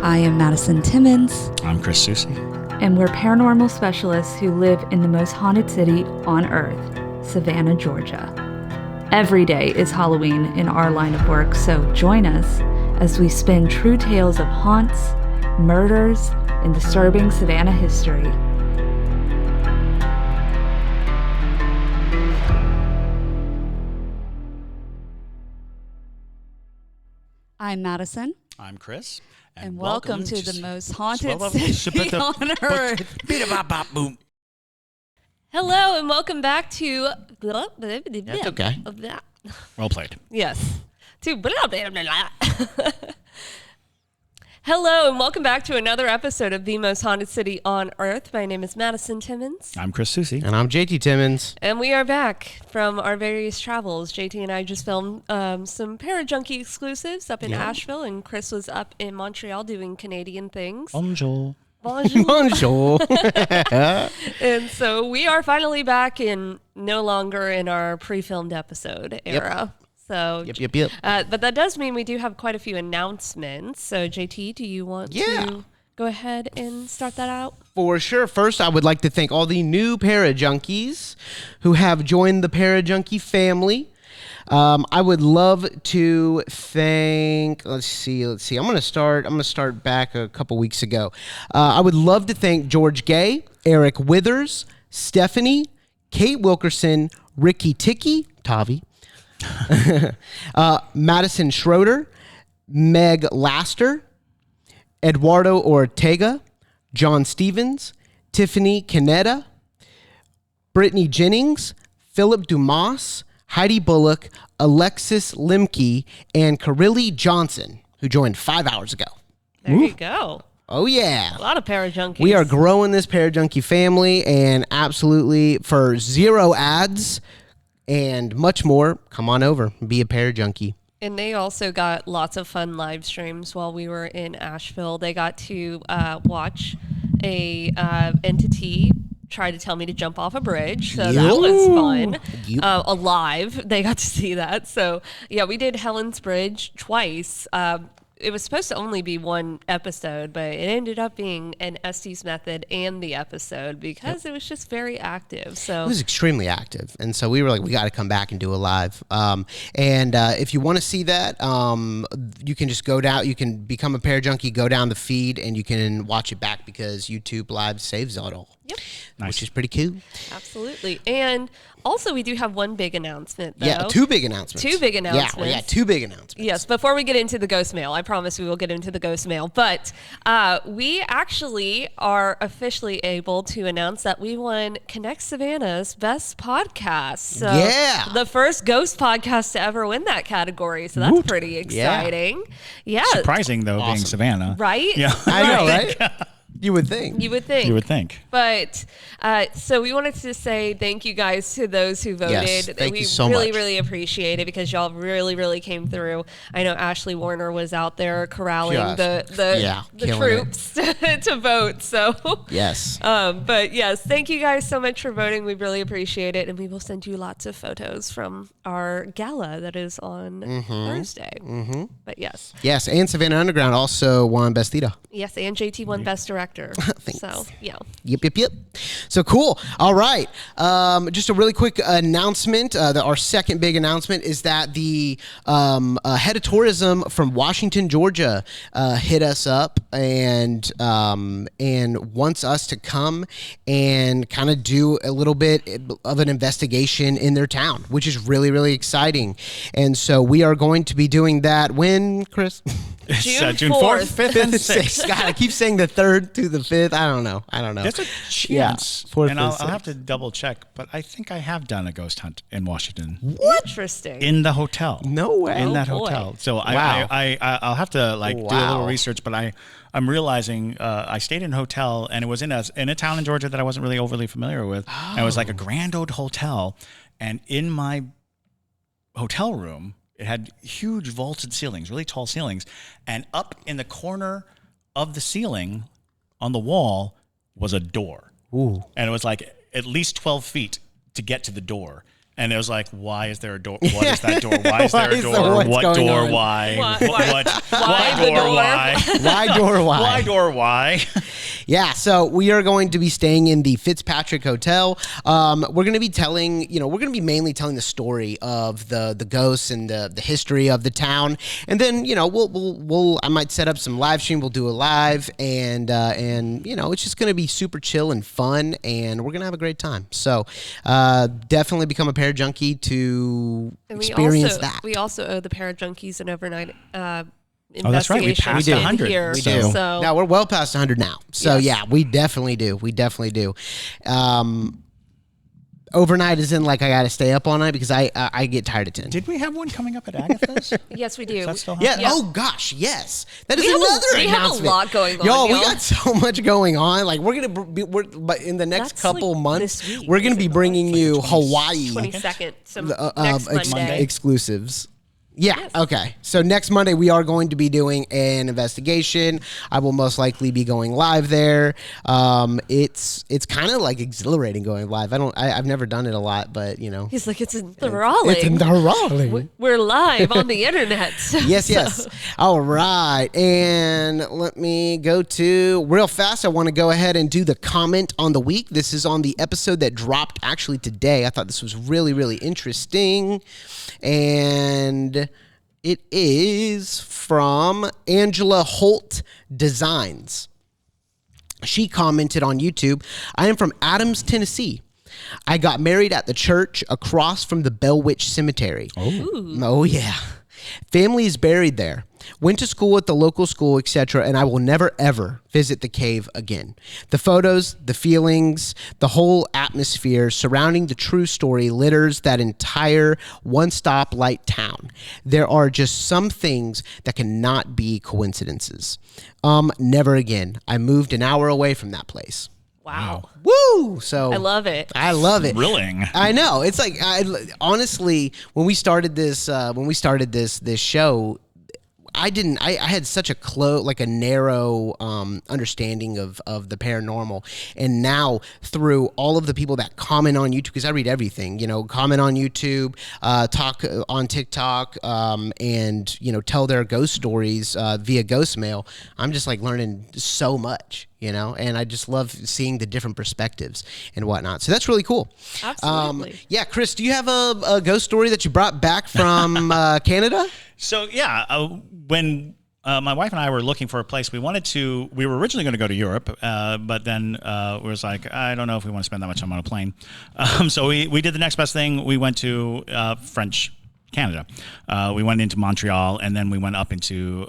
I am Madison Timmons. I'm Chris Soucy. And we're paranormal specialists who live in the most haunted city on earth, Savannah, Georgia. Every day is Halloween in our line of work, so join us as we spin true tales of haunts, murders, and disturbing Savannah history. I'm Madison. I'm Chris. And welcome to the most haunted city on earth. Hello, and welcome back to... That's okay. Well played. Yes. Hello, and welcome back to another episode of The Most Haunted City on Earth. My name is Madison Timmons. I'm Chris Soucy. And I'm JT Timmons. And we are back from our various travels. JT and I just filmed some Parajunkie exclusives up in Asheville, and Chris was up in Montreal doing Canadian things. Bonjour. Bonjour. And so we are finally back in no longer in our pre-filmed episode era. So, Yep. But that does mean we do have quite a few announcements. So, JT, do you want to go ahead and start that out? For sure. First, I would like to thank all the new Parajunkies who have joined the Parajunkie family. I would love to thank, let's see. I'm going to start back a couple weeks ago. I would love to thank George Gay, Eric Withers, Stephanie, Kate Wilkerson, Ricky Ticky, Tavi, Madison Schroeder, Meg Laster, Eduardo Ortega, John Stevens, Tiffany Canetta, Brittany Jennings, Philip Dumas, Heidi Bullock, Alexis Limke, and Carilli Johnson, who joined 5 hours ago. There you go. Oh, yeah. A lot of Parajunkies. We are growing this Parajunkie family, and absolutely for zero ads and much more, come on over, be a Parajunkie. And they also got lots of fun live streams while we were in Asheville. They got to watch a entity try to tell me to jump off a bridge. So that was fun. Alive. They got to see that. So, yeah, we did Helen's Bridge twice. It was supposed to only be one episode, but it ended up being an Estes method and the episode because it was just very active. So it was extremely active, and so we were like, we got to come back and do a live. And if you want to see that, you can just go down. You can become a Parajunkie, go down the feed, and you can watch it back because YouTube Live saves it all. Yep. Nice. Which is pretty cool. Absolutely. And also, we do have one big announcement, though. Yeah, two big announcements. Yeah, two big announcements. Yes, before we get into the ghost mail, I promise we will get into the ghost mail. But we actually are officially able to announce that we won Connect Savannah's Best Podcast. So the first ghost podcast to ever win that category. So that's pretty exciting. Yeah. Surprising, though, being Savannah. Right? Yeah. I know, right? You would think. But so we wanted to say thank you guys to those who voted. Yes, thank you so much. We much. really appreciate it because y'all really came through. I know Ashley Warner was out there corralling the troops to vote. So yes. But yes, thank you guys so much for voting. We really appreciate it, and we will send you lots of photos from our gala that is on Thursday. But yes, and Savannah Underground also won Best Theater. Yes, and JT won Best Director. Thanks. So, yeah. Yep. So cool. All right. Just a really quick announcement. Our second big announcement is that the head of tourism from Washington, Georgia, hit us up and wants us to come and kind of do a little bit of an investigation in their town, which is really exciting. And so we are going to be doing that when, Chris? June 4th, 5th, and 6th. God, I keep saying the 3rd to the 5th. I don't know. There's a chance. 4th and I'll have to double check, but I think I have done a ghost hunt in Washington. What? Interesting. In the hotel. No way. In that boy. hotel. So Wow. I'll have to do a little research, but I'm realizing I stayed in a hotel, and it was in a town in Georgia that I wasn't really overly familiar with. And it was like a grand old hotel, and in my hotel room, it had huge vaulted ceilings, really tall ceilings, and up in the corner of the ceiling on the wall was a door. Ooh. And it was like at least 12 feet to get to the door. And it was like, why is there a door? What is that door? Why is there a door? What door? Why? What door? Why? Why door? Why? Why door? Why? Yeah, so we are going to be staying in the Fitzpatrick Hotel. We're going to be telling, we're going to be mainly telling the story of the ghosts and the history of the town, and then we'll I might set up some live stream. We'll do a live, and it's just going to be super chill and fun, and we're going to have a great time. So definitely become a Parajunkie to experience that. We also owe the Parajunkies an overnight investigation. Oh, that's right. We passed 100. Here, we do. So. Now we're well past 100 now. So yeah, we definitely do. Overnight is in like I got to stay up all night because I get tired at 10. Did we have one coming up at Agatha's? Yes, we do. Is that still Yeah. happening? Oh gosh, yes. That is We another have announcement. a lot going on. Yo, we got so much going on. Like but in the next That's couple like months, this week, we're gonna be bringing you 20 Hawaii 22nd, so next Monday. exclusives. Yeah. Yes. Okay. So next Monday we are going to be doing an investigation. I will most likely be going live there. It's kind of like exhilarating going live. I've never done it a lot, but He's like, it's enthralling. it's enthralling. We're live on the internet. Yes. All right. And let me go to real fast. I want to go ahead and do the comment on the week. This is on the episode that dropped actually today. I thought this was really, really interesting. And it is from Angela Holt Designs. She commented on YouTube, I am from Adams, Tennessee. I got married at the church across from the Bell Witch Cemetery. Oh yeah. Family is buried there. Went to school at the local school, etc., and I will never, ever visit the cave again. The photos, the feelings, the whole atmosphere surrounding the true story litters that entire one-stop light town. There are just some things that cannot be coincidences. Never again. I moved an hour away from that place. Wow. Woo! So I love it. I love it. Thrilling. I know. It's like honestly, when we started this show, I had such a narrow understanding of the paranormal, and now through all of the people that comment on YouTube, because I read everything, comment on YouTube, talk on TikTok, and tell their ghost stories via Ghostmail. I'm just like learning so much. And I just love seeing the different perspectives and whatnot. So that's really cool. Absolutely. Yeah, Chris, do you have a ghost story that you brought back from Canada? So yeah, when my wife and I were looking for a place, we were originally going to go to Europe, but then we was like, I don't know if we want to spend that much time on a plane. So we did the next best thing. We went to French Canada. We went into Montreal, and then we went up into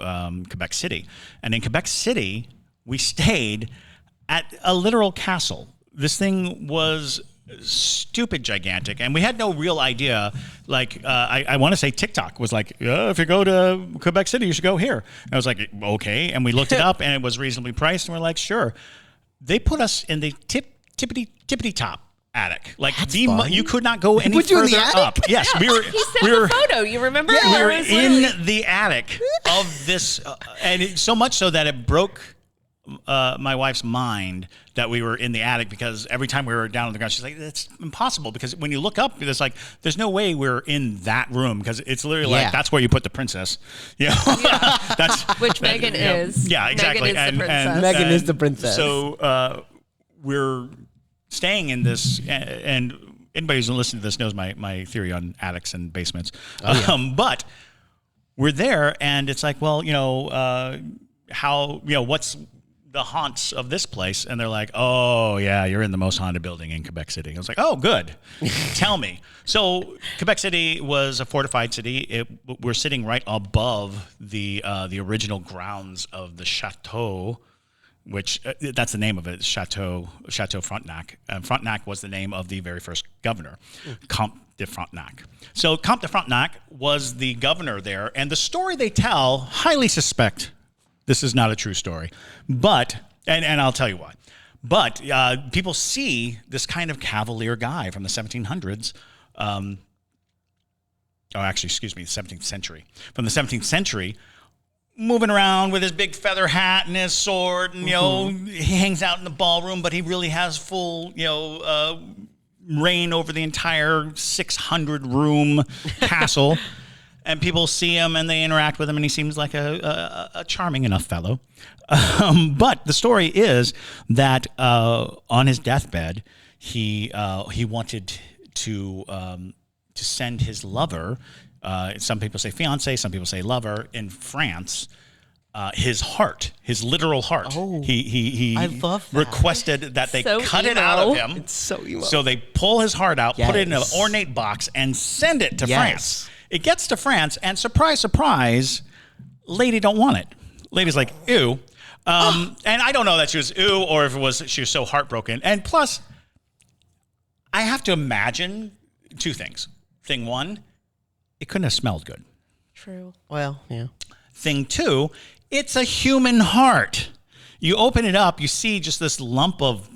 Quebec City. And in Quebec City, we stayed at a literal castle. This thing was stupid gigantic, and we had no real idea. Like I want to say TikTok was like, if you go to Quebec City, you should go here. And I was like, okay, and we looked it up, and it was reasonably priced, and we're like, sure. They put us in the tippity top attic. Like you could not go any further up. Yes, we were. He sent a photo. You remember? Yeah, we were in the attic of this, and so much so that it broke my wife's mind that we were in the attic, because every time we were down on the ground, she's like, "It's impossible." Because when you look up, there's no way we're in that room, because it's literally like that's where you put the princess. That's which Megan is. Yeah, exactly. Megan is the princess. So we're staying in this, and anybody who's listening to this knows my theory on attics and basements. But we're there, and it's like, well, what's the haunts of this place? And they're like, oh yeah, you're in the most haunted building in Quebec City. I was like, oh good. Tell me. So Quebec City was a fortified city. We're sitting right above the original grounds of the chateau, which that's the name of it, Chateau Frontenac. Frontenac was the name of the very first governor, Comte de Frontenac. So Comte de Frontenac was the governor there, and the story they tell, highly suspect this is not a true story, but, and I'll tell you why. But people see this kind of cavalier guy from the 1700s, the 17th century. From the 17th century, moving around with his big feather hat and his sword, and, he hangs out in the ballroom, but he really has full, reign over the entire 600-room castle. And people see him and they interact with him, and he seems like a charming enough fellow. But the story is that on his deathbed, he wanted to send his lover, some people say fiance, some people say lover, in France, his heart, his literal heart. Oh, he I love that. requested that they So cut it emo. out of him. It's so emo. So they pull his heart out, put it in an Yes. ornate box, and send it to Yes. France. It gets to France, and surprise, surprise, lady don't want it. Lady's like, ew. And I don't know that she was ew or if it was she was so heartbroken. And plus, I have to imagine two things. Thing one, it couldn't have smelled good. True. Well, yeah. Thing two, it's a human heart. You open it up, you see just this lump of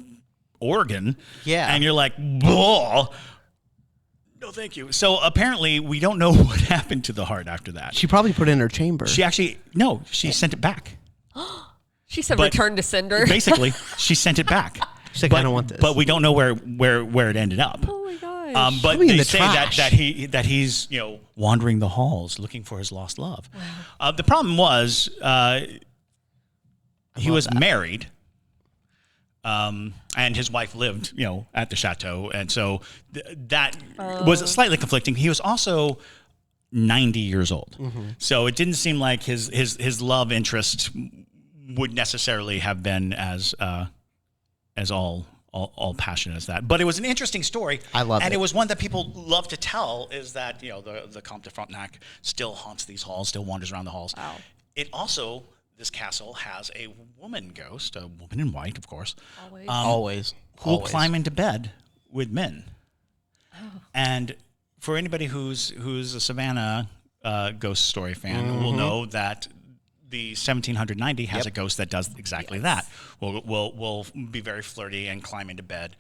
organ. Yeah. And you're like, "Bull." No, thank you. So apparently, we don't know what happened to the heart after that. She probably put it in her chamber. She sent it back. She said But return to sender. Basically, she sent it back. She's like, I don't want this. But we don't know where it ended up. Oh my gosh. But Probably in they the say trash. that he's wandering the halls looking for his lost love. Wow. The problem was he was married, and his wife lived at the chateau, and so that was slightly conflicting. He was also 90 years old, so it didn't seem like his love interest would necessarily have been as all passionate as that. But it was an interesting story. I love and it. it was one that people love to tell, is that the Comte de Frontenac still haunts these halls, still wanders around the halls. Wow. It also, this castle has a woman ghost, a woman in white, of course. Always. Always. Who will climb into bed with men. And for anybody who's a Savannah ghost story fan, will know that the 1790 has a ghost that does exactly that. Will be very flirty and climb into bed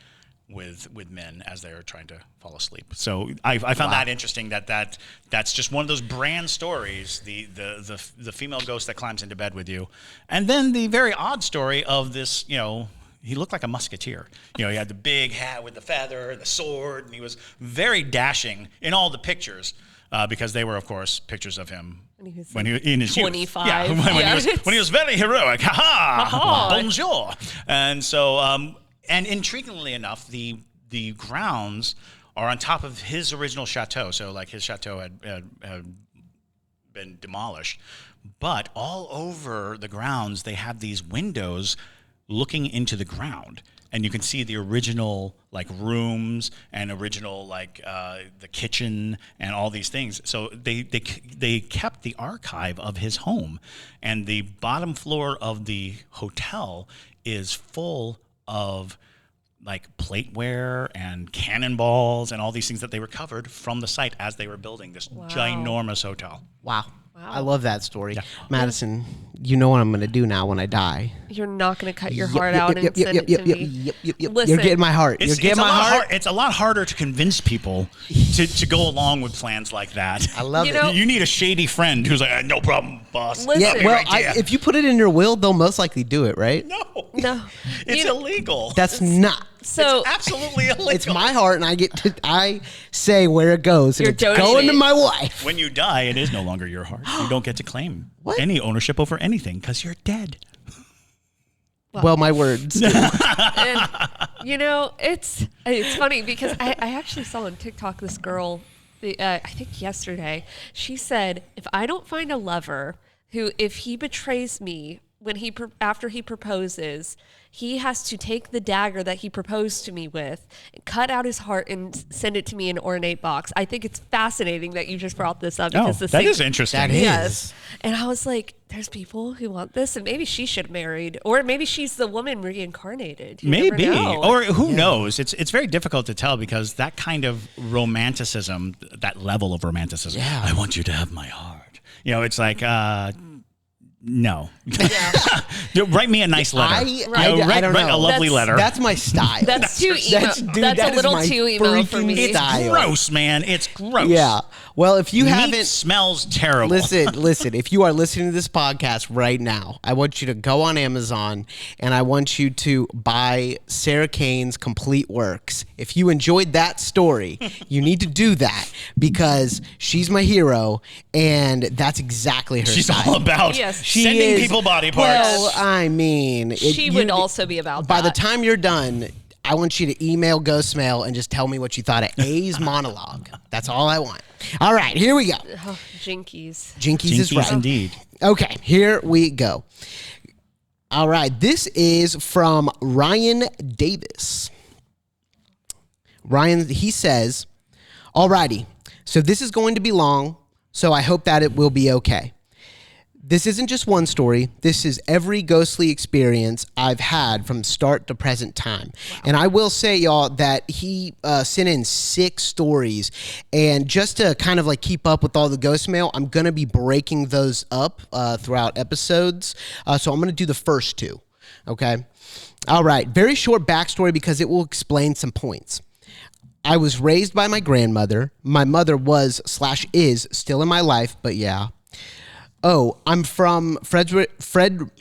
with men as they're trying to fall asleep. So I found that interesting. That's just one of those brand stories. The female ghost that climbs into bed with you, and then the very odd story of this. He looked like a musketeer. He had the big hat with the feather, the sword, and he was very dashing in all the pictures. Because they were, of course, pictures of him when he was in his 25. youth. Yeah, when he was very heroic. Ha ha! Ha-ha. Bonjour. And so, and intriguingly enough, the grounds are on top of his original chateau. So, like, his chateau had been demolished, but all over the grounds they have these windows looking into the ground. And you can see the original rooms and original the kitchen and all these things. So they kept the archive of his home, and the bottom floor of the hotel is full of plateware and cannonballs and all these things that they recovered from the site as they were building this ginormous hotel. Wow. I love that story. Yeah. Madison, you know what I'm going to do now when I die. You're not going to cut your heart out and send it to me. You're Listen, getting my heart. You're getting my heart. It's a lot harder to convince people to go along with plans like that. I love it. You need a shady friend who's like, no problem, boss. Listen. Yeah, well, if you put it in your will, they'll most likely do it, right? No. It's illegal. That's not. So it's absolutely illegal. It's my heart, and I say where it goes. And You're it's going to my wife. When you die, it is no longer your heart. You don't get to claim any ownership over anything because you're dead. Well, my words. and, it's funny because I actually saw on TikTok this girl, I think yesterday, she said, if I don't find a lover who, if he betrays me after he proposes, he has to take the dagger that he proposed to me with, cut out his heart, and send it to me in an ornate box. I think it's fascinating that you just brought this up. Because that is interesting. That is. Yes. And I was like, there's people who want this, and maybe she should have married, or maybe she's the woman reincarnated. You Maybe, never know. or who knows? It's very difficult to tell because that kind of romanticism, that level of romanticism. Yeah. I want you to have my heart. It's like No. Write me a nice letter. I don't know. Write a lovely letter. That's my style. That's too emo. That's a little too emo for me. It's gross, man. It's gross. Yeah. Well, if you haven't, smells terrible. Listen. If you are listening to this podcast right now, I want you to go on Amazon and I want you to buy Sarah Kane's Complete Works. If you enjoyed that story, you need to do that because she's my hero, and that's exactly her She's style. all about sending people body parts. Well, I mean, she would also be about by that. the time you're done, I want you to email Ghostmail and just tell me what you thought of A's monologue. That's all I want. All right, here we go. Oh, Jinkies. Jinkies is right. Indeed. Okay, here we go. All right, this is from Ryan Davis. Ryan, he says, alrighty, so this is going to be long, so I hope that it will be okay. This isn't just one story. This is every ghostly experience I've had from start to present time. Wow. And I will say, y'all, that he sent in 6 stories. And just to kind of like keep up with all the ghost mail, I'm going to be breaking those up throughout episodes. So I'm going to do the first 2. Okay? All right. Very short backstory because it will explain some points. I was raised by my grandmother. My mother was/is still in my life, but yeah. Oh, I'm from Fredericksburg,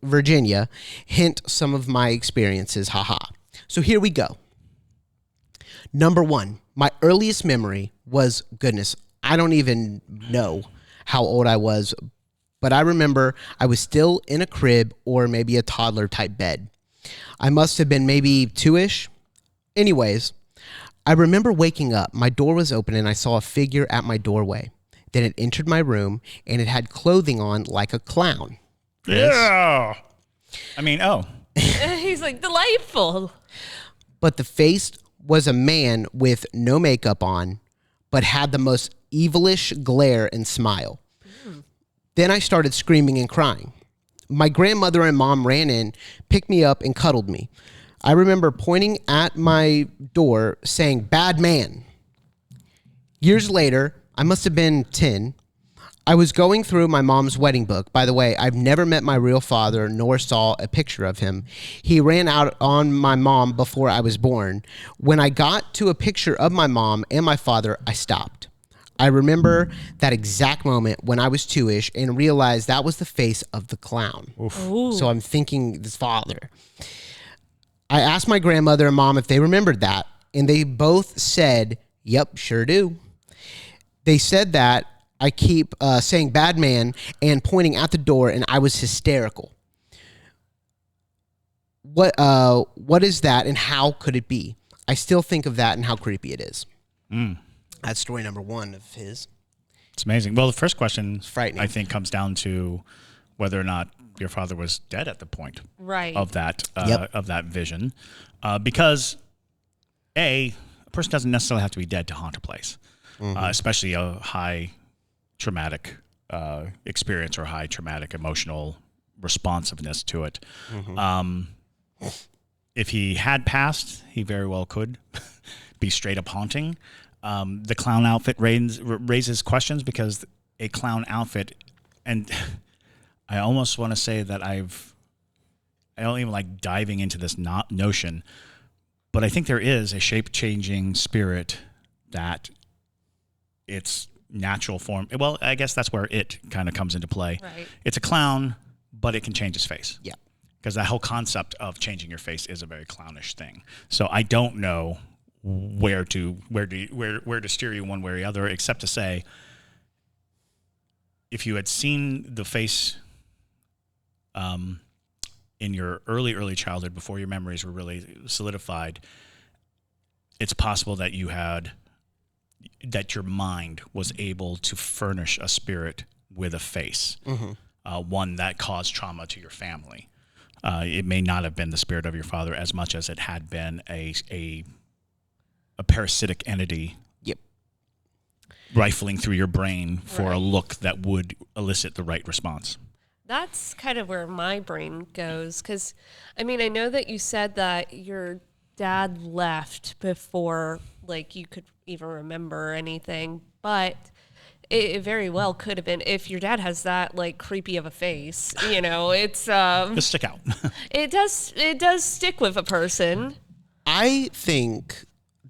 Virginia. Hint some of my experiences, haha. So here we go. Number 1, my earliest memory was, goodness, I don't even know how old I was, but I remember I was still in a crib or maybe a toddler type bed. I must have been maybe 2-ish. Anyways, I remember waking up. My door was open and I saw a figure at my doorway. Then it entered my room, and it had clothing on like a clown. Yeah. I mean, He's like, delightful. But the face was a man with no makeup on, but had the most evilish glare and smile. Then I started screaming and crying. My grandmother and mom ran in, picked me up, and cuddled me. I remember pointing at my door, saying, "Bad man." Years later, I must have been 10. I was going through my mom's wedding book. By the way, I've never met my real father nor saw a picture of him. He ran out on my mom before I was born. When I got to a picture of my mom and my father, I stopped. I remember that exact moment when I was 2-ish and realized that was the face of the clown. So I'm thinking this father. I asked my grandmother and mom if they remembered that, and they both said, "Yep, sure do." They said that I keep saying "bad man" and pointing at the door, and I was hysterical. What is that, and how could it be? I still think of that and how creepy it is. That's story number 1 of his. It's amazing. Well, the first question, frightening, I think, comes down to whether or not your father was dead at the point of that of that vision, because a person doesn't necessarily have to be dead to haunt a place. Especially a high traumatic experience or high traumatic emotional responsiveness to it. If he had passed, he very well could be straight up haunting. The clown outfit raises questions because a clown outfit, and I almost want to say that I don't even like diving into this notion, but I think there is a shape-changing spirit that its natural form. Well, I guess that's where it kind of comes into play. Right. It's a clown, but it can change its face. Yeah. Because that whole concept of changing your face is a very clownish thing. So I don't know where to steer you one way or the other, except to say, if you had seen the face in your early childhood before your memories were really solidified, it's possible that your mind was able to furnish a spirit with a face, one that caused trauma to your family. It may not have been the spirit of your father as much as it had been a parasitic entity rifling through your brain for a look that would elicit the right response. That's kind of where my brain goes, because, I mean, I know that you said that your dad left before, like, you could even remember anything, but it very well could have been. If your dad has that like creepy of a face, you know, it's Just stick out. it does stick with a person. I think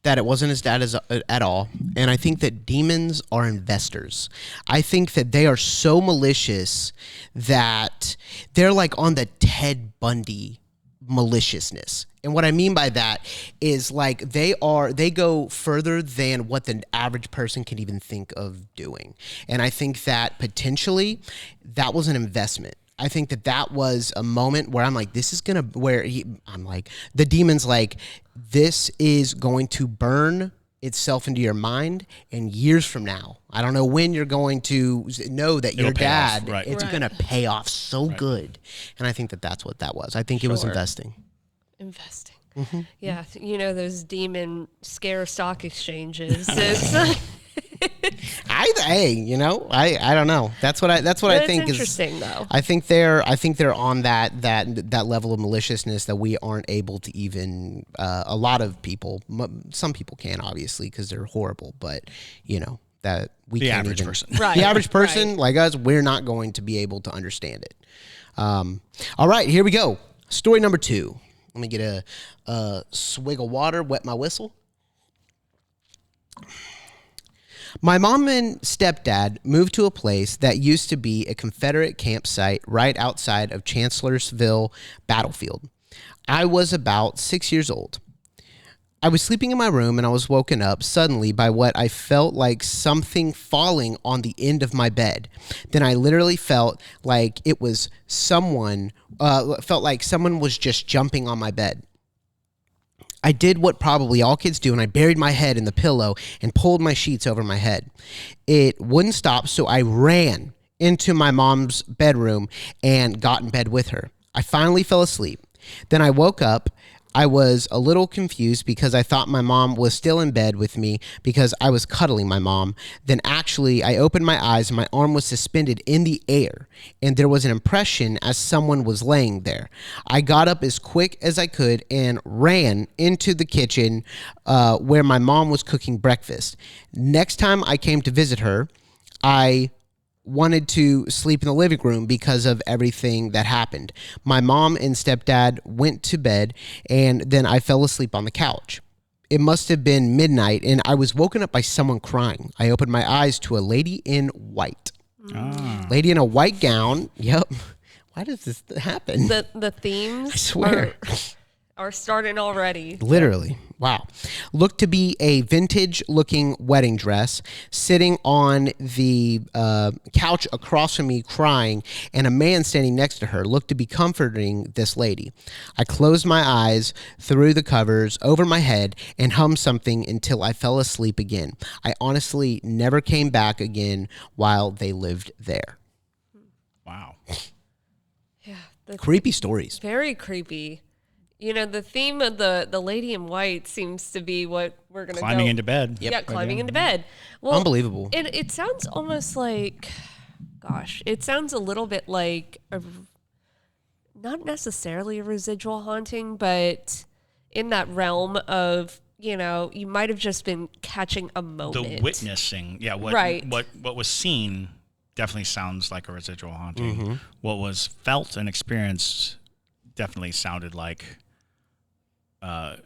that it wasn't his dad at all, and I think that demons are investors. I think that they are so malicious that they're like on the Ted Bundy maliciousness. And what I mean by that is like they go further than what the average person can even think of doing. And I think that potentially that was an investment. I think that was a moment where I'm like, this is gonna I'm like, the demon's like, this is going to burn itself into your mind, and years from now, I don't know when you're going to know that your dad, off, right. It's gonna pay off so good. And I think that's what that was. I think it was investing. Mm-hmm. Yeah, you know those demon scare stock exchanges. It's I don't know. That's what I think is interesting though. I think they're on that level of maliciousness that we aren't able to even. A lot of people, some people can obviously because they're horrible, but you know that we the can't average even, person, right? The average person right. like us, we're not going to be able to understand it. All right, here we go. Story number 2. Let me get a swig of water, wet my whistle. My mom and stepdad moved to a place that used to be a Confederate campsite right outside of Chancellorsville battlefield. I was about 6 years old. I was sleeping in my room and I was woken up suddenly by what I felt like something falling on the end of my bed. Then I literally felt like it was someone was just jumping on my bed. I did what probably all kids do, and I buried my head in the pillow and pulled my sheets over my head. It wouldn't stop, so I ran into my mom's bedroom and got in bed with her. I finally fell asleep. Then I woke up. I was a little confused because I thought my mom was still in bed with me because I was cuddling my mom. Then actually, I opened my eyes and my arm was suspended in the air, and there was an impression as someone was laying there. I got up as quick as I could and ran into the kitchen where my mom was cooking breakfast. Next time I came to visit her, I wanted to sleep in the living room because of everything that happened. My mom and stepdad went to bed, and then I fell asleep on the couch. It must have been midnight, and I was woken up by someone crying. I opened my eyes to a lady in white. Lady in a white gown. Yep. Why does this happen? The themes I swear. are starting already. Literally. Wow. Looked to be a vintage-looking wedding dress, sitting on the couch across from me crying, and a man standing next to her looked to be comforting this lady. I closed my eyes, threw the covers over my head, and hummed something until I fell asleep again. I honestly never came back again while they lived there. Wow. Yeah. Creepy stories. Very creepy. You know, the theme of the lady in white seems to be what we're going to Climbing into bed. Yeah, climbing into bed. Well, Unbelievable. It sounds almost like, gosh, it sounds a little bit like, not necessarily a residual haunting, but in that realm of, you know, you might have just been catching a moment. The witnessing. Yeah, what was seen definitely sounds like a residual haunting. Mm-hmm. What was felt and experienced definitely sounded like an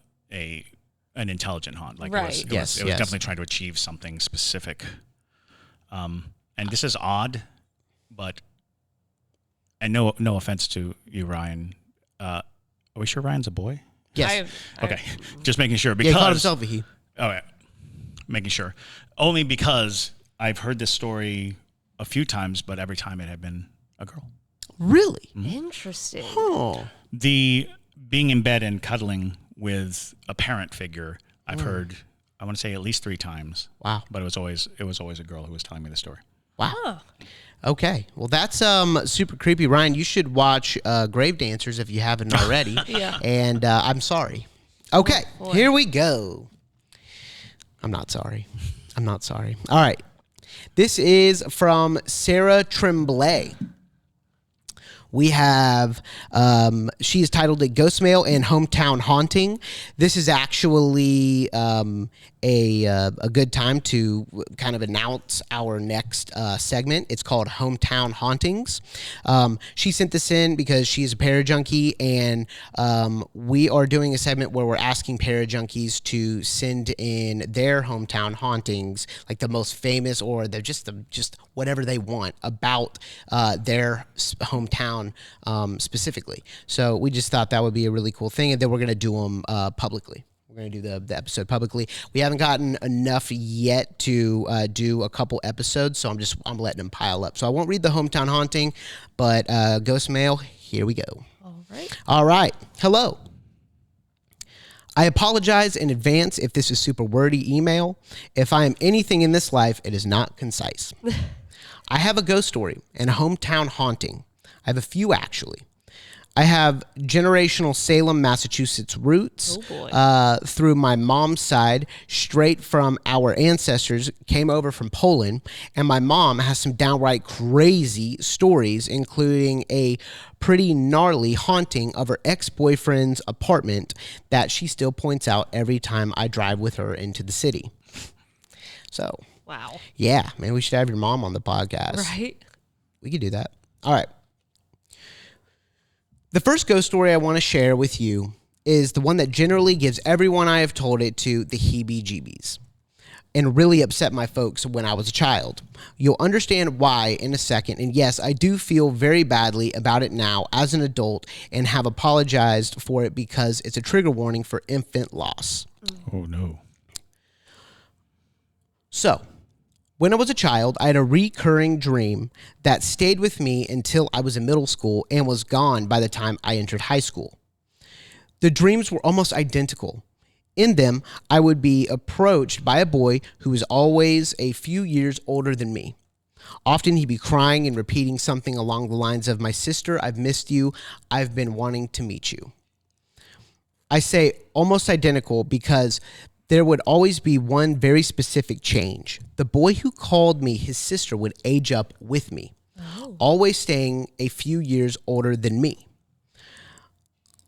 intelligent haunt. Like right. it was definitely trying to achieve something specific. And this is odd, but and no offense to you, Ryan. Are we sure Ryan's a boy? Yes. Okay. Just making sure because he called himself a he. Oh yeah. Making sure. Only because I've heard this story a few times, but every time it had been a girl. Really? Mm-hmm. Interesting. Oh. The being in bed and cuddling with a parent figure, I've heard, I want to say at least 3 times. Wow. But it was always a girl who was telling me the story. Wow. Huh. Okay. Well, that's super creepy. Ryan, you should watch Grave Dancers if you haven't already. Yeah. And I'm sorry. Okay. Here we go. I'm not sorry. All right. This is from Sarah Tremblay. We have, she is titled it Ghostmail and Hometown Haunting. This is actually a good time to kind of announce our next segment. It's called Hometown Hauntings. She sent this in because she's a parajunkie, and we are doing a segment where we're asking parajunkies to send in their hometown hauntings, like the most famous or they're just whatever they want about their hometown specifically. So we just thought that would be a really cool thing, and then we're going to do them publicly. We're going to do the episode publicly. We haven't gotten enough yet to do a couple episodes, so I'm letting them pile up. So I won't read the hometown haunting, but Ghostmail, here we go. All right. Hello. I apologize in advance if this is super wordy email. If I am anything in this life, it is not concise. I have a ghost story and a hometown haunting. I have a few, actually. I have generational Salem, Massachusetts roots through my mom's side, straight from our ancestors, came over from Poland, and my mom has some downright crazy stories, including a pretty gnarly haunting of her ex-boyfriend's apartment that she still points out every time I drive with her into the city. So, wow. Yeah, man, we should have your mom on the podcast. Right? We could do that. All right. The first ghost story I want to share with you is the one that generally gives everyone I have told it to the heebie-jeebies and really upset my folks when I was a child. You'll understand why in a second, and yes, I do feel very badly about it now as an adult and have apologized for it because it's a trigger warning for infant loss. Oh, no. So, when I was a child, I had a recurring dream that stayed with me until I was in middle school and was gone by the time I entered high school. The dreams were almost identical. In them, I would be approached by a boy who was always a few years older than me. Often he'd be crying and repeating something along the lines of, "My sister, I've missed you. I've been wanting to meet you." I say almost identical because there would always be one very specific change. The boy who called me his sister would age up with me, always staying a few years older than me,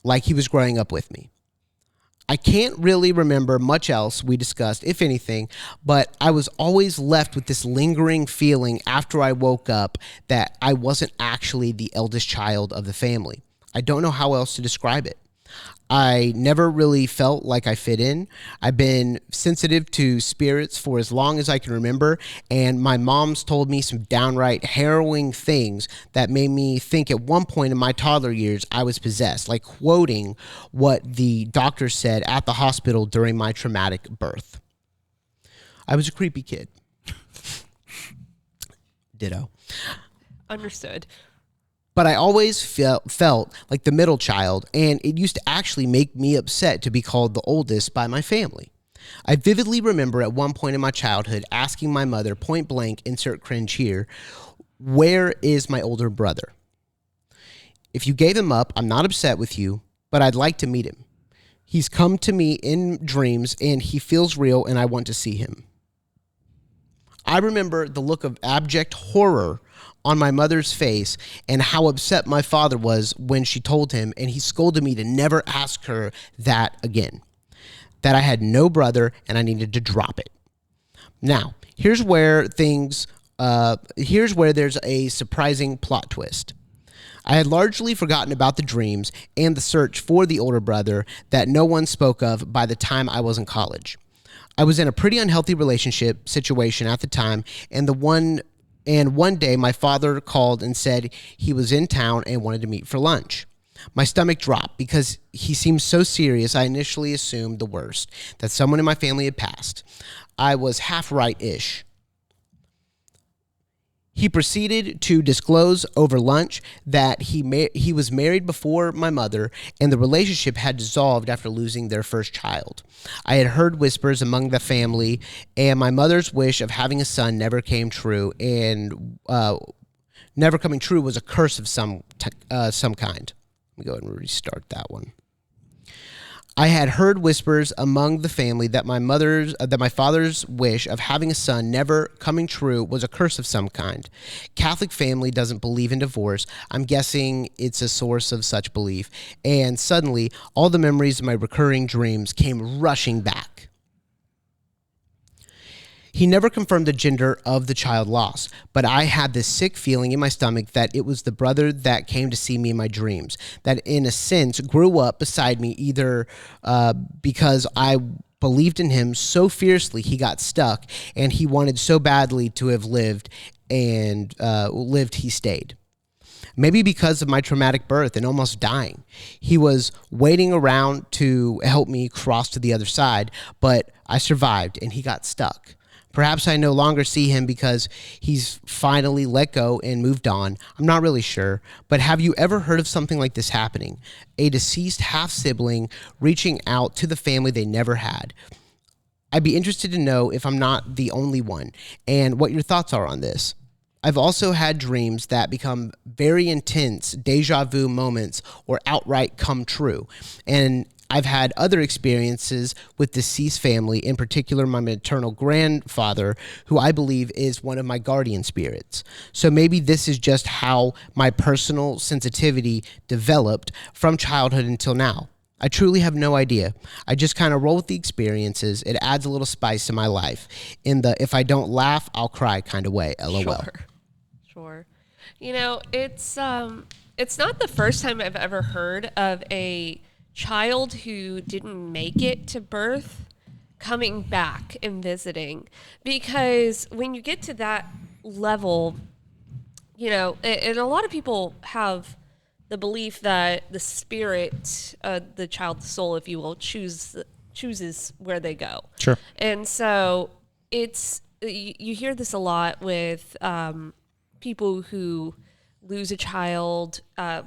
like he was growing up with me. I can't really remember much else we discussed, if anything, but I was always left with this lingering feeling after I woke up that I wasn't actually the eldest child of the family. I don't know how else to describe it. I never really felt like I fit in. I've been sensitive to spirits for as long as I can remember, and my mom's told me some downright harrowing things that made me think at one point in my toddler years I was possessed, like quoting what the doctor said at the hospital during my traumatic birth. I was a creepy kid. Ditto. Understood. But I always felt like the middle child, and it used to actually make me upset to be called the oldest by my family. I vividly remember at one point in my childhood asking my mother, point blank, insert cringe here, "Where is my older brother? If you gave him up, I'm not upset with you, but I'd like to meet him. He's come to me in dreams, and he feels real, and I want to see him." I remember the look of abject horror on my mother's face and how upset my father was when she told him, and he scolded me to never ask her that again, that I had no brother and I needed to drop it. Now, here's where there's a surprising plot twist. I had largely forgotten about the dreams and the search for the older brother that no one spoke of by the time I was in college. I was in a pretty unhealthy relationship situation at the time, and one day my father called and said he was in town and wanted to meet for lunch. My stomach dropped because he seemed so serious. I initially assumed the worst, that someone in my family had passed. I was half right-ish. He proceeded to disclose over lunch that he was married before my mother, and the relationship had dissolved after losing their first child. I had heard whispers among the family, and my mother's wish of having a son never came true, and never coming true was a curse of some kind. Let me go ahead and restart that one. I had heard whispers among the family that my father's wish of having a son never coming true was a curse of some kind. Catholic family doesn't believe in divorce. I'm guessing it's a source of such belief. And suddenly, all the memories of my recurring dreams came rushing back. He never confirmed the gender of the child lost, but I had this sick feeling in my stomach that it was the brother that came to see me in my dreams, that in a sense grew up beside me, either because I believed in him so fiercely he got stuck, and he wanted so badly to have lived, and he stayed. Maybe because of my traumatic birth and almost dying. He was waiting around to help me cross to the other side, but I survived and he got stuck. Perhaps I no longer see him because he's finally let go and moved on. I'm not really sure. But have you ever heard of something like this happening? A deceased half-sibling reaching out to the family they never had. I'd be interested to know if I'm not the only one and what your thoughts are on this. I've also had dreams that become very intense deja vu moments or outright come true. And I've had other experiences with deceased family, in particular my maternal grandfather, who I believe is one of my guardian spirits. So maybe this is just how my personal sensitivity developed from childhood until now. I truly have no idea. I just kind of roll with the experiences. It adds a little spice to my life in the if I don't laugh, I'll cry kind of way, LOL. Sure. It's not the first time I've ever heard of a child who didn't make it to birth coming back and visiting, because when you get to that level, and a lot of people have the belief that the spirit, the child's soul, if you will, chooses where they go. Sure. And so you hear this a lot with people who lose a child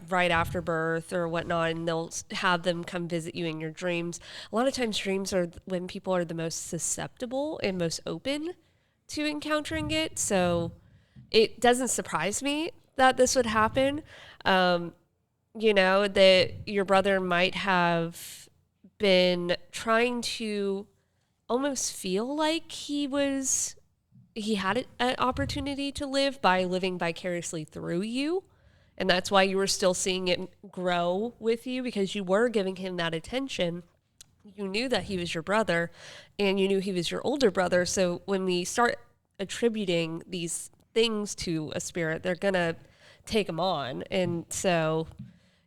right after birth or whatnot, and they'll have them come visit you in your dreams. A lot of times dreams are when people are the most susceptible and most open to encountering it. So it doesn't surprise me that this would happen. That your brother might have been trying to almost feel like he had an opportunity to live by living vicariously through you. And that's why you were still seeing it grow with you, because you were giving him that attention. You knew that he was your brother and you knew he was your older brother. So when we start attributing these things to a spirit, they're going to take them on. And so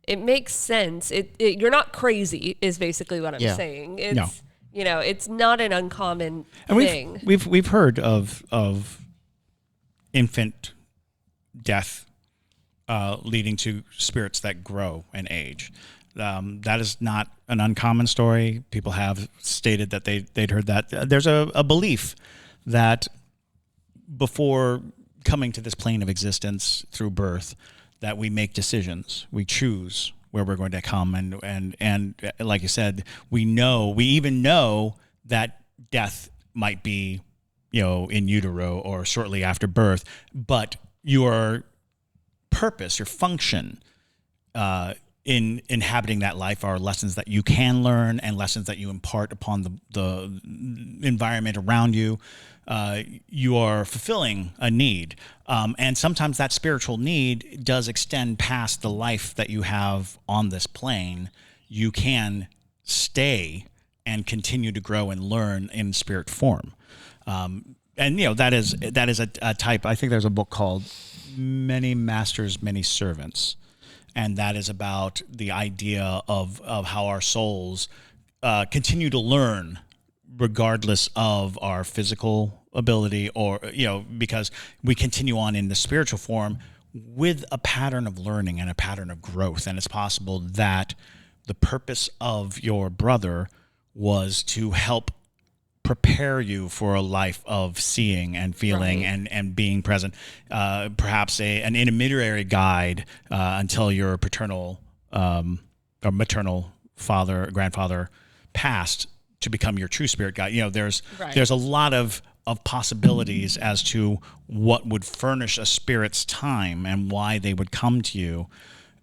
it makes sense. You're not crazy is basically what I'm saying. No. It's not an uncommon thing. We've heard of infant death leading to spirits that grow and age. That is not an uncommon story. People have stated that they'd heard that. There's a belief that before coming to this plane of existence through birth, that we make decisions. We choose where we're going to come, and like you said, we even know that death might be, in utero or shortly after birth, but your purpose, your function in inhabiting that life are lessons that you can learn and lessons that you impart upon the environment around you. You are fulfilling a need. And sometimes that spiritual need does extend past the life that you have on this plane. You can stay and continue to grow and learn in spirit form. And that is a type. I think there's a book called Many Masters, Many Servants. And that is about the idea of how our souls continue to learn regardless of our physical ability, or because we continue on in the spiritual form with a pattern of learning and a pattern of growth. And it's possible that the purpose of your brother was to help prepare you for a life of seeing and feeling, right, and being present, perhaps an intermediary guide until your paternal or maternal father or grandfather passed, to become your true spirit guide. There's a lot of possibilities as to what would furnish a spirit's time and why they would come to you,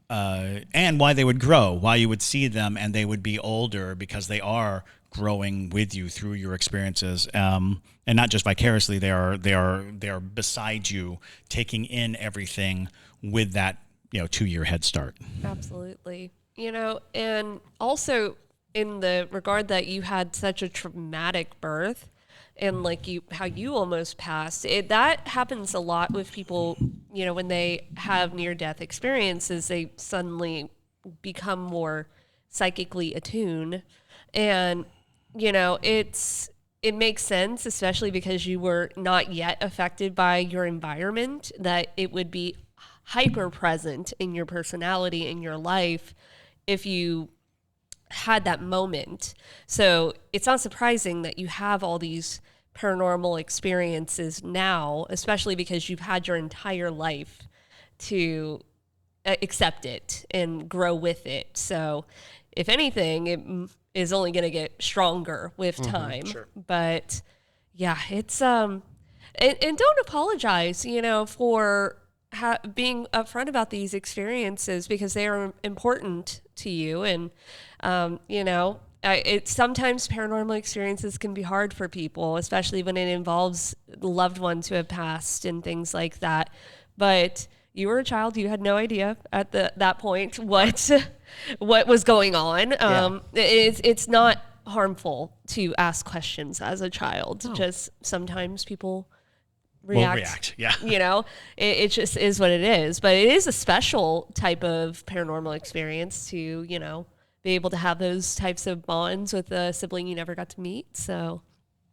and why they would grow, why you would see them and they would be older, because they are growing with you through your experiences, and not just vicariously. They are beside you, taking in everything with that 2-year head start. Absolutely. And also in the regard that you had such a traumatic birth, and like how you almost passed, that happens a lot with people, when they have near-death experiences, they suddenly become more psychically attuned. And, it makes sense, especially because you were not yet affected by your environment, that it would be hyper present in your personality, in your life, if you had that moment. So it's not surprising that you have all these paranormal experiences now, especially because you've had your entire life to accept it and grow with it. So if anything, it is only going to get stronger with time. Sure. But yeah, it's and don't apologize, for being upfront about these experiences, because they are important to you. And sometimes paranormal experiences can be hard for people, especially when it involves loved ones who have passed and things like that. But you were a child; you had no idea at that point what was going on. It's not harmful to ask questions as a child. No. Just sometimes people react. Yeah. It just is what it is. But it is a special type of paranormal experience to, be able to have those types of bonds with a sibling you never got to meet. So,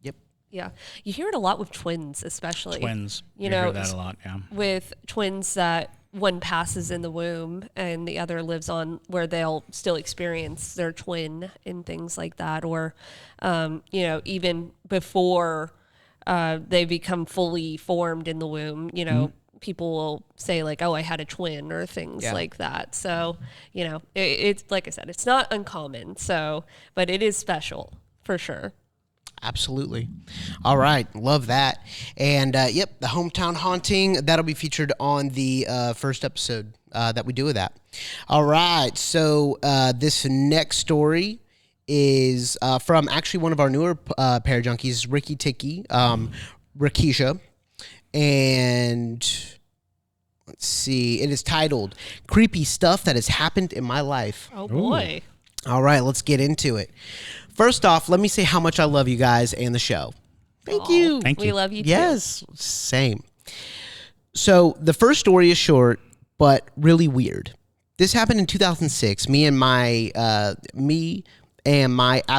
yep. Yeah. You hear it a lot with twins, especially. Twins. You hear that a lot, yeah. With twins that one passes in the womb and the other lives on, where they'll still experience their twin and things like that. Or, even before they become fully formed in the womb, people will say like, oh, I had a twin, or things like that. So, it's like I said, it's not uncommon. So, but it is special for sure. Absolutely. All right. Love that. And the hometown haunting, that'll be featured on the first episode that we do with that. All right. So this next story is from actually one of our newer Parajunkies, Ricky Ticky, Rakisha. And let's see, it is titled Creepy Stuff That Has Happened in My Life. Oh, boy. Ooh. All right, let's get into it. First off, let me say how much I love you guys and the show. Thank you. Thank you. We love you too. Yes, same. So the first story is short, but really weird. This happened in 2006. Me and my at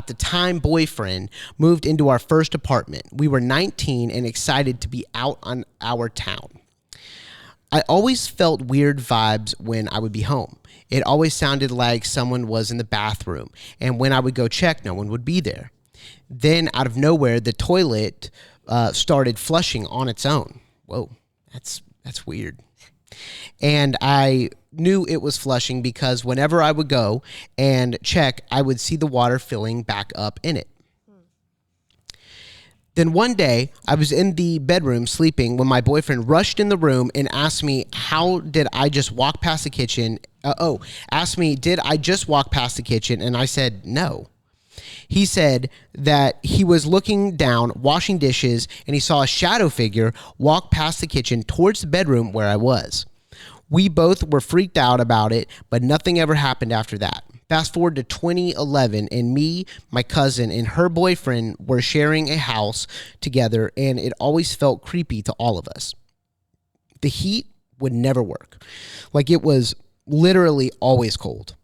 the time boyfriend moved into our first apartment. We were 19 and excited to be out on our town. I always felt weird vibes when I would be home. It always sounded like someone was in the bathroom, and when I would go check, no one would be there. Then, out of nowhere, the toilet started flushing on its own. Whoa, that's weird. And I knew it was flushing because whenever I would go and check, I would see the water filling back up in it. Then one day, I was in the bedroom sleeping when my boyfriend rushed in the room and asked me, did I just walk past the kitchen? Asked me, did I just walk past the kitchen? And I said, no. He said that he was looking down, washing dishes, and he saw a shadow figure walk past the kitchen towards the bedroom where I was. We both were freaked out about it, but nothing ever happened after that. Fast forward to 2011, and me, my cousin, and her boyfriend were sharing a house together, and it always felt creepy to all of us. The heat would never work. Like, it was literally always cold.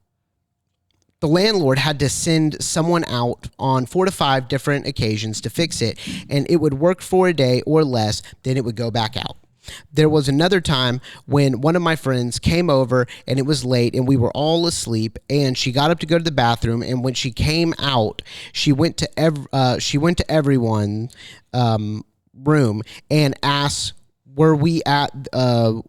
The landlord had to send someone out on 4 to 5 different occasions to fix it, and it would work for a day or less, then it would go back out. There was another time when one of my friends came over and it was late and we were all asleep, and she got up to go to the bathroom, and when she came out, she went to everyone's room and asked, were we at the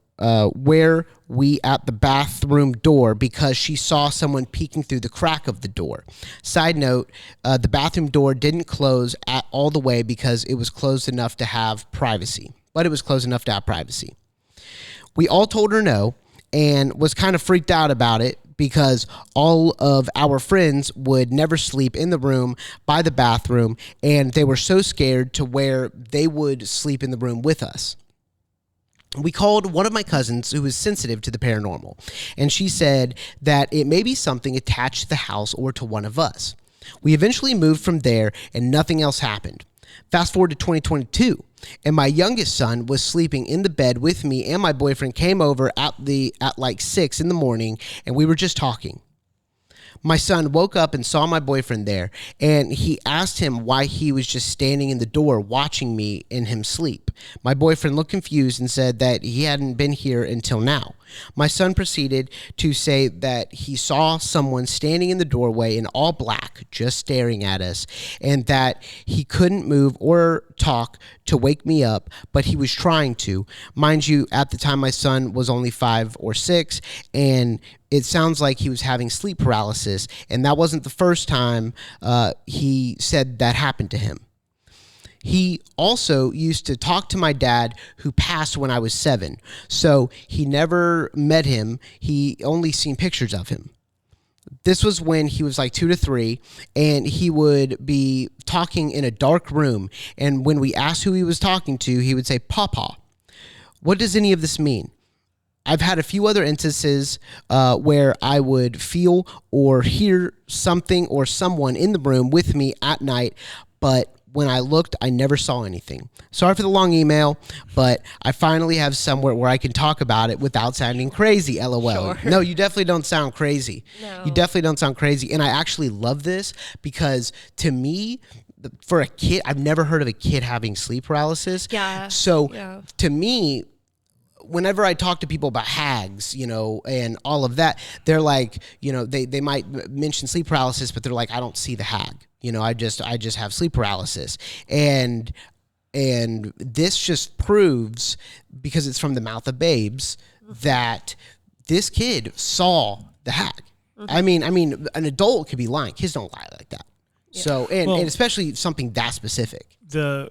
bathroom door, because she saw someone peeking through the crack of the door. Side note, the bathroom door didn't close all the way because it was closed enough to have privacy. But it was close enough to have privacy. We all told her no and was kind of freaked out about it because all of our friends would never sleep in the room by the bathroom, and they were so scared to where they would sleep in the room with us. We called one of my cousins who was sensitive to the paranormal, and she said that it may be something attached to the house or to one of us. We eventually moved from there, and nothing else happened. Fast forward to 2022, and my youngest son was sleeping in the bed with me, and my boyfriend came over at like 6 in the morning, and we were just talking. My son woke up and saw my boyfriend there, and he asked him why he was just standing in the door watching me and him sleep. My boyfriend looked confused and said that he hadn't been here until now. My son proceeded to say that he saw someone standing in the doorway in all black, just staring at us, and that he couldn't move or talk to wake me up, but he was trying to. Mind you, at the time my son was only 5 or 6, and it sounds like he was having sleep paralysis, and that wasn't the first time he said that happened to him. He also used to talk to my dad, who passed when I was 7. So he never met him. He only seen pictures of him. This was when he was like 2 to 3, and he would be talking in a dark room. And when we asked who he was talking to, he would say, "Papa." What does any of this mean? I've had a few other instances where I would feel or hear something or someone in the room with me at night, but when I looked, I never saw anything. Sorry for the long email, but I finally have somewhere where I can talk about it without sounding crazy, LOL. Sure. No, you definitely don't sound crazy. No. You definitely don't sound crazy. And I actually love this because to me, for a kid, I've never heard of a kid having sleep paralysis. Yeah. So to me, whenever I talk to people about hags, and all of that, they're like, they might mention sleep paralysis, but they're like, I don't see the hag. I just have sleep paralysis. And this just proves, because it's from the mouth of babes, that this kid saw the hag. I mean, an adult could be lying. Kids don't lie like that. Yeah. So, and especially something that specific. The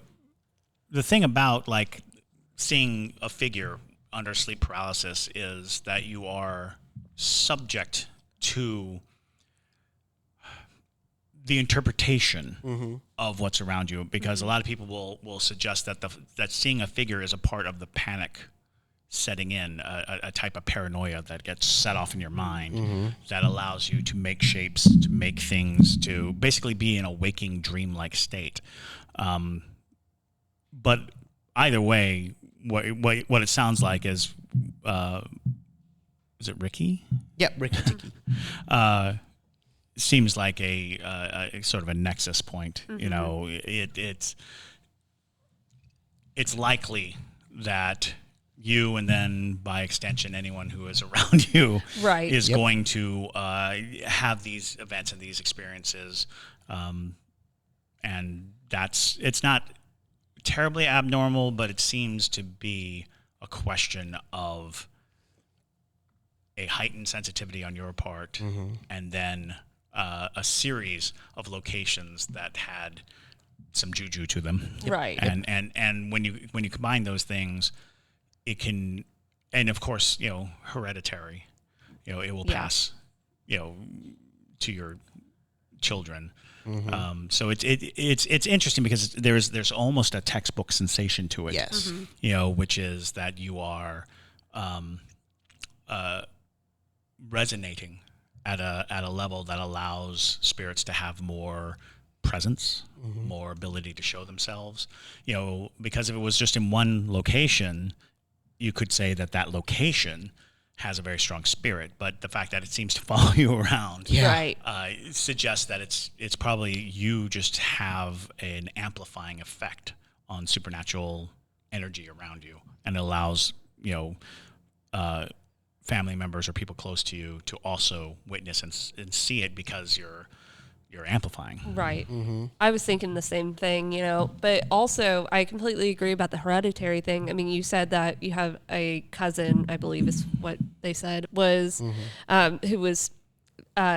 thing about like seeing a figure under sleep paralysis is that you are subject to the interpretation of what's around you, because a lot of people will suggest that that seeing a figure is a part of the panic setting in, a type of paranoia that gets set off in your mind that allows you to make shapes, to make things, to basically be in a waking dream-like state. But either way, what it sounds like is it Ricky? Yep, Ricky Tiki. Seems like a sort of a nexus point. It's likely that you, and then by extension anyone who is around you, is going to have these events and these experiences, and it's not terribly abnormal, but it seems to be a question of a heightened sensitivity on your part, and then a series of locations that had some juju to them, right? And when you combine those things, it can, and of course, hereditary, it will pass, to your children. So it's interesting because there's almost a textbook sensation to it. Yes. Which is that you are resonating at a level that allows spirits to have more presence, more ability to show themselves. Because if it was just in one location, you could say that location has a very strong spirit, but the fact that it seems to follow you around, suggests that it's probably you just have an amplifying effect on supernatural energy around you, and it allows family members or people close to you to also witness and see it because you're amplifying. Right. I was thinking the same thing, but also I completely agree about the hereditary thing. I mean, you said that you have a cousin, I believe is what they said, was who was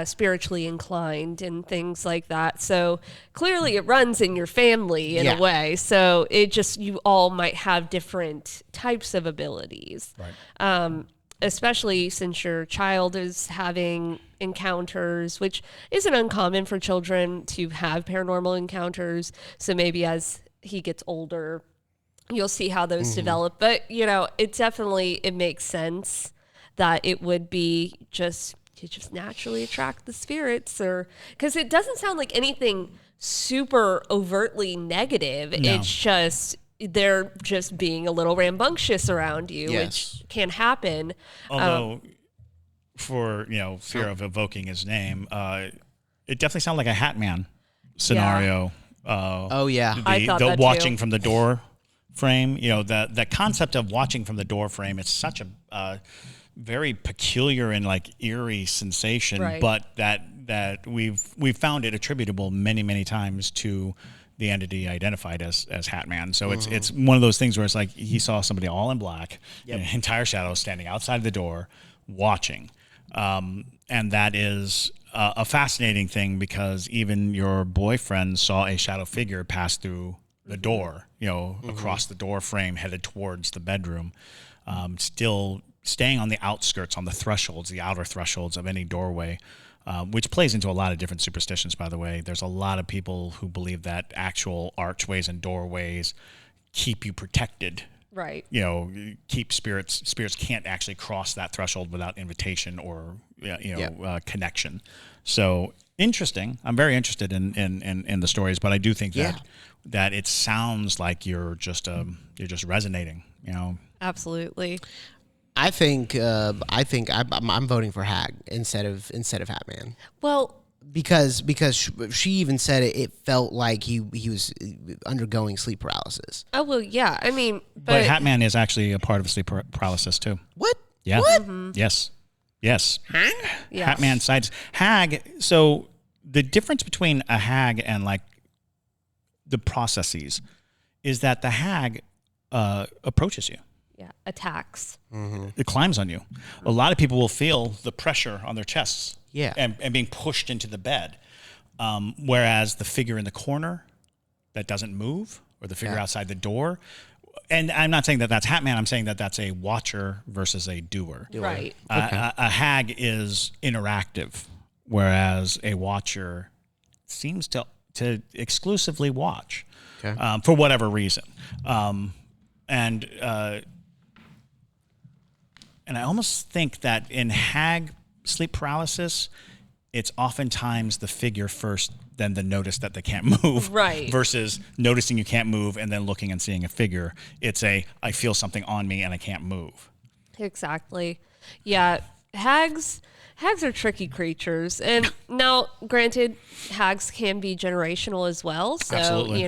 spiritually inclined and things like that. So clearly it runs in your family in a way. So it just, you all might have different types of abilities. Right. Especially since your child is having encounters, which isn't uncommon for children to have paranormal encounters. So maybe as he gets older, you'll see how those develop. But, it makes sense that it would be you just naturally attract the spirits, or because it doesn't sound like anything super overtly negative. No. It's just they're just being a little rambunctious around you, which can happen. Although, for fear of evoking his name, it definitely sounded like a Hat Man scenario. Oh yeah, I thought the that watching too. from the door frame. The concept of watching from the door frame. It's such a very peculiar and like eerie sensation, Right. but that we've found it attributable many times to the entity identified as Hat Man. So it's one of those things where it's like he saw somebody all in black, in an entire shadow, standing outside the door, watching, and that is a fascinating thing because even your boyfriend saw a shadow figure pass through the door, across the door frame, headed towards the bedroom, still staying on the outskirts, on the thresholds, the outer thresholds of any doorway. Which plays into a lot of different superstitions, by the way. There's a lot of people who believe that actual archways and doorways keep you protected. Right. Keep spirits can't actually cross that threshold without invitation or connection. So interesting. I'm very interested in the stories, but I do think that it sounds like you're just resonating. Absolutely. I think I'm voting for Hag instead of Hat Man. Well, because she even said it felt like he was undergoing sleep paralysis. oh well, yeah. I mean, But Hat Man is actually a part of sleep paralysis too. What? Yeah. What? Yes. yeah. Hat Man sides hag. So the difference between a hag and like the processes is that the hag approaches you. Yeah, attacks. It climbs on you. A lot of people will feel the pressure on their chests. Yeah. And being pushed into the bed. Whereas the figure in the corner that doesn't move, or the figure outside the door, and I'm not saying that that's Hat Man, I'm saying that that's a watcher versus a doer. Right. A hag is interactive, whereas a watcher seems to exclusively watch for whatever reason. And I almost think that in hag sleep paralysis, it's oftentimes the figure first, then the notice that they can't move. Right. Versus noticing you can't move and then looking and seeing a figure. It's I feel something on me and I can't move. Exactly. Yeah. Hags are tricky creatures. And now, granted, hags can be generational as well. So, Absolutely.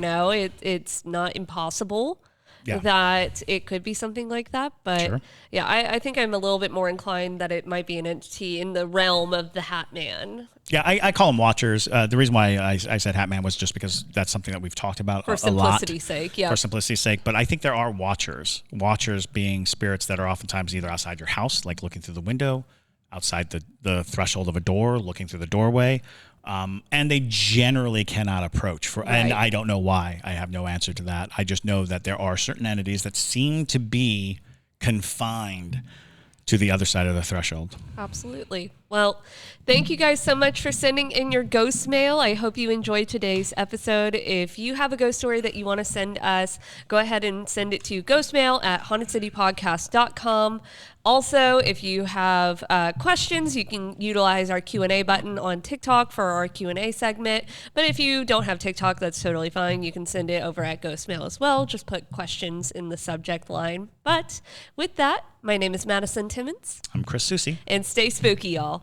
It's not impossible. Yeah. That it could be something like that. But Sure. yeah, I think I'm a little bit more inclined that it might be an entity in the realm of the Hat Man. Yeah, I call them watchers. The reason why I said Hat Man was just because that's something that we've talked about For a lot. simplicity's sake, yeah. For simplicity's sake. But I think there are watchers. Watchers being spirits that are oftentimes either outside your house, like looking through the window, outside the threshold of a door, looking through the doorway. And they generally cannot approach. And I don't know why. I have no answer to that. I just know that there are certain entities that seem to be confined to the other side of the threshold. Absolutely. Well, thank you guys so much for sending in your ghost mail. I hope you enjoyed today's episode. If you have a ghost story that you want to send us, go ahead and send it to ghostmail@hauntedcitypodcast.com. Also, if you have questions, you can utilize our Q&A button on TikTok for our Q&A segment. But if you don't have TikTok, that's totally fine. You can send it over at Ghostmail as well. Just put questions in the subject line. But with that, my name is Madison Timmons. I'm Chris Susi. And stay spooky, y'all.